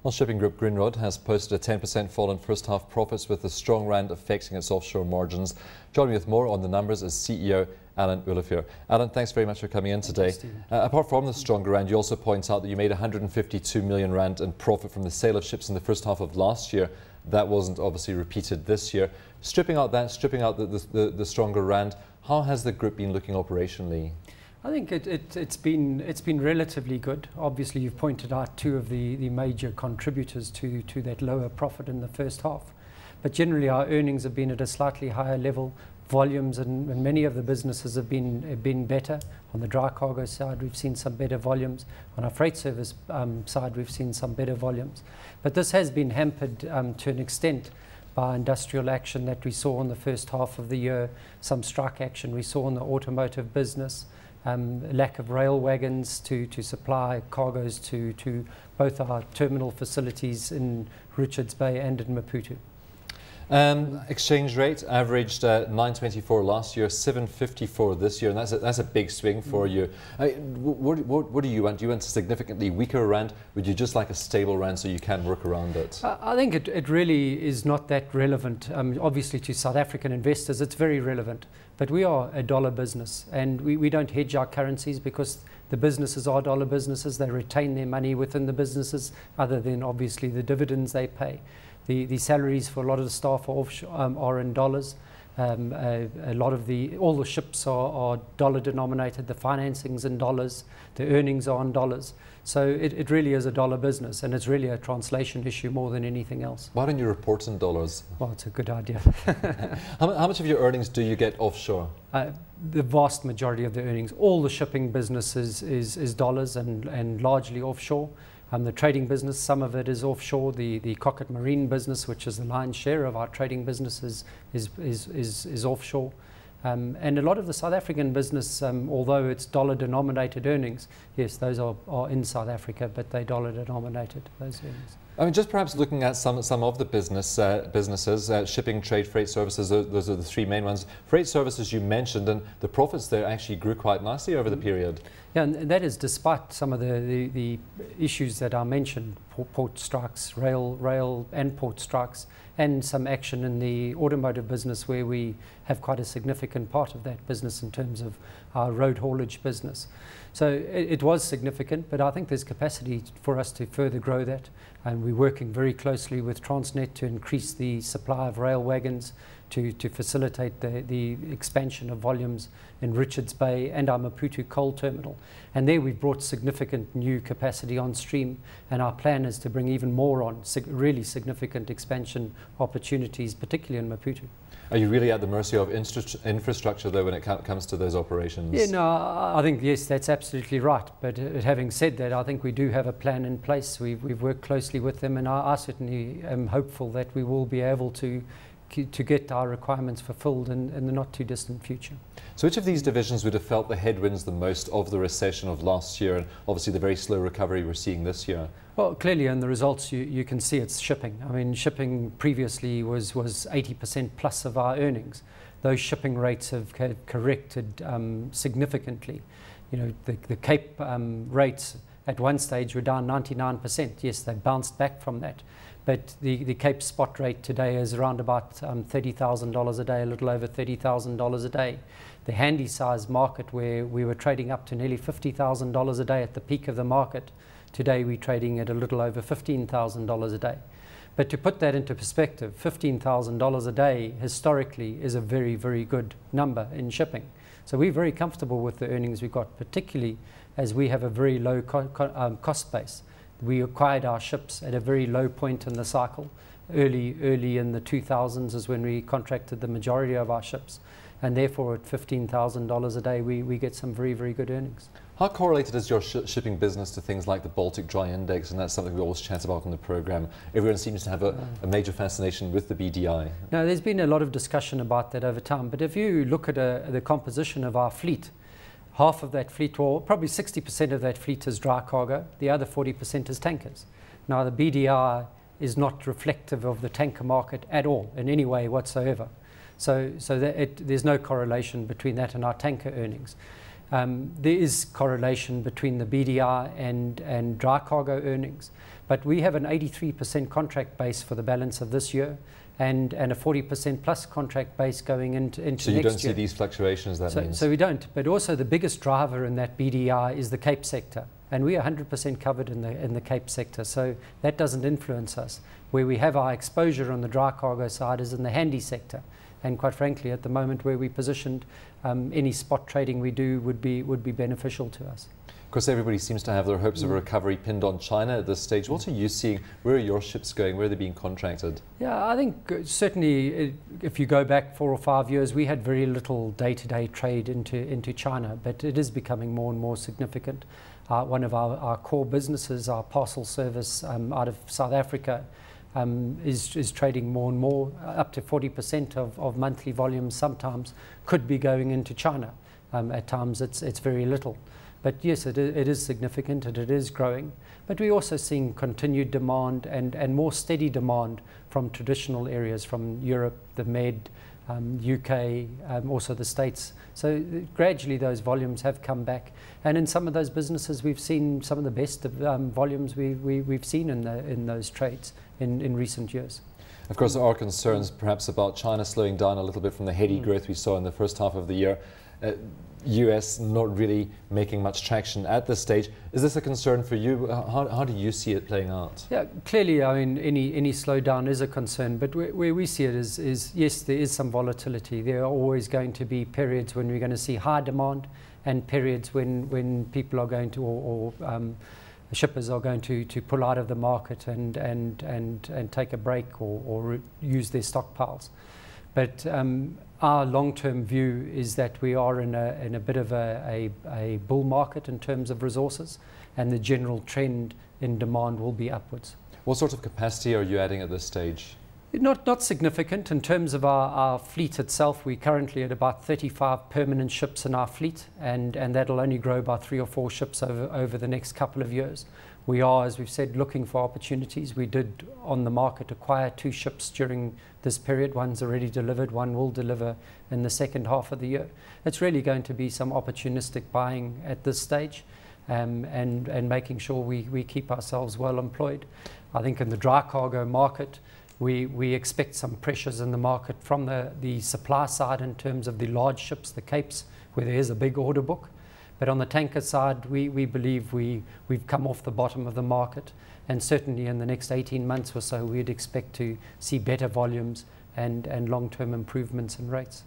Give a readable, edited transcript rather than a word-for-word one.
Well, shipping group Grindrod has posted a 10% fall in first half profits with the strong rand affecting its offshore margins. Joining me with more on the numbers is CEO Alan Olivier. Alan, thanks very much for coming in today. Apart from the stronger rand, you also point out that you made 152 million rand in profit from the sale of ships in the first half of last year. That wasn't obviously repeated this year. Stripping out the stronger rand, how has the group been looking operationally? I think it's been relatively good. Obviously, you've pointed out two of the major contributors to that lower profit in the first half. But generally, our earnings have been at a slightly higher level. Volumes and many of the businesses have been better. On the dry cargo side, we've seen some better volumes. On our freight service side, we've seen some better volumes. But this has been hampered to an extent by industrial action that we saw in the first half of the year, some strike action we saw in the automotive business. Lack of rail wagons to supply cargoes to both our terminal facilities in Richards Bay and in Maputo. Exchange rate averaged 9.24 last year, 7.54 this year, and that's a big swing for you. What do you want? Do you want a significantly weaker rand? Would you just like a stable rand so you can work around it? I think it really is not that relevant. Obviously, to South African investors, it's very relevant. But we are a dollar business, and we don't hedge our currencies because the businesses are dollar businesses. They retain their money within the businesses, other than obviously the dividends they pay. The salaries for a lot of the staff are in dollars. All the ships are dollar denominated. The financing's in dollars. The earnings are in dollars. So it really is a dollar business, and it's really a translation issue more than anything else. Why don't you report in dollars? Well, it's a good idea. How much of your earnings do you get offshore? The vast majority of the earnings, all the shipping businesses is dollars and largely offshore. The trading business, some of it is offshore. The Cockett Marine business, which is the lion's share of our trading business, is offshore. And a lot of the South African business, although it's dollar-denominated earnings, yes, those are in South Africa, but they're dollar-denominated, those earnings. I mean, just perhaps looking at some of the businesses, shipping, trade, freight services, those are the three main ones. Freight services you mentioned, and the profits there actually grew quite nicely over the period. Yeah, and that is despite some of the issues that I mentioned, port strikes, rail and port strikes, and some action in the automotive business where we have quite a significant part of that business in terms of our road haulage business. So it was significant, but I think there's capacity for us to further grow that, and we're working very closely with Transnet to increase the supply of rail wagons to facilitate the expansion of volumes in Richards Bay and our Maputo coal terminal. And there we've brought significant new capacity on stream, and our plan is to bring even more on, really significant expansion opportunities, particularly in Maputo. Are you really at the mercy of infrastructure, though, when it comes to those operations? Yeah, no, I think, yes, that's absolutely right. But having said that, I think we do have a plan in place. We've worked closely with them, and I certainly am hopeful that we will be able to get our requirements fulfilled in the not too distant future. So which of these divisions would have felt the headwinds the most of the recession of last year, and obviously the very slow recovery we're seeing this year? Well, clearly in the results you can see it's shipping. I mean, shipping previously was 80% plus of our earnings. Those shipping rates have corrected significantly. You know, the Cape rates at one stage were down 99%. Yes, they bounced back from that. But the Cape spot rate today is around about $30,000 a day, a little over $30,000 a day. The handy size market, where we were trading up to nearly $50,000 a day at the peak of the market, today we're trading at a little over $15,000 a day. But to put that into perspective, $15,000 a day historically is a very, very good number in shipping. So we're very comfortable with the earnings we've got, particularly as we have a very low cost base. We acquired our ships at a very low point in the cycle. Early in the 2000s is when we contracted the majority of our ships. And therefore, at $15,000 a day, we get some very, very good earnings. How correlated is your shipping business to things like the Baltic Dry Index? And that's something we always chat about in the program. Everyone seems to have a major fascination with the BDI. No, there's been a lot of discussion about that over time. But if you look at the composition of our fleet, half of that fleet, or probably 60% of that fleet, is dry cargo. The other 40% is tankers. Now, the BDI is not reflective of the tanker market at all, in any way whatsoever. So there's no correlation between that and our tanker earnings. There is correlation between the BDI and dry cargo earnings. But we have an 83% contract base for the balance of this year, and a 40% plus contract base going into next year. So you don't see these fluctuations, that means? So we don't. But also the biggest driver in that BDI is the Cape sector. And we are 100% covered in the Cape sector. So that doesn't influence us. Where we have our exposure on the dry cargo side is in the handy sector. And quite frankly, at the moment where we positioned, any spot trading we do would be beneficial to us. Of course, everybody seems to have their hopes of a recovery pinned on China at this stage. What are you seeing? Where are your ships going? Where are they being contracted? Yeah, I think certainly if you go back 4 or 5 years, we had very little day-to-day trade into China, but it is becoming more and more significant. One of our core businesses, our parcel service out of South Africa, is trading more and more. Up to 40% of monthly volumes sometimes could be going into China. At times it's very little. But yes, it is significant and it is growing. But we're also seeing continued demand and more steady demand from traditional areas, from Europe, the Med, UK, also the States. So gradually those volumes have come back. And in some of those businesses we've seen some of the best volumes we've seen in those trades in recent years. Of course, there are concerns perhaps about China slowing down a little bit from the heady growth we saw in the first half of the year. US not really making much traction at this stage. Is this a concern for you? How do you see it playing out? Yeah, clearly, I mean, any slowdown is a concern, but where we see it is yes, there is some volatility. There are always going to be periods when we're going to see high demand and periods when people are going to, or shippers are going to pull out of the market and take a break or use their stockpiles. But our long-term view is that we are in a bit of a bull market in terms of resources, and the general trend in demand will be upwards. What sort of capacity are you adding at this stage? Not significant in terms of our fleet itself. We're currently at about 35 permanent ships in our fleet, and that'll only grow by 3 or 4 ships over the next couple of years. We are, as we've said, looking for opportunities. We did, on the market, acquire 2 ships during this period. One's already delivered, one will deliver in the second half of the year. It's really going to be some opportunistic buying at this stage, and making sure we keep ourselves well employed. I think in the dry cargo market, we expect some pressures in the market from the supply side in terms of the large ships, the Capes, where there is a big order book. But on the tanker side, we believe we've come off the bottom of the market, and certainly in the next 18 months or so, we'd expect to see better volumes and long-term improvements in rates.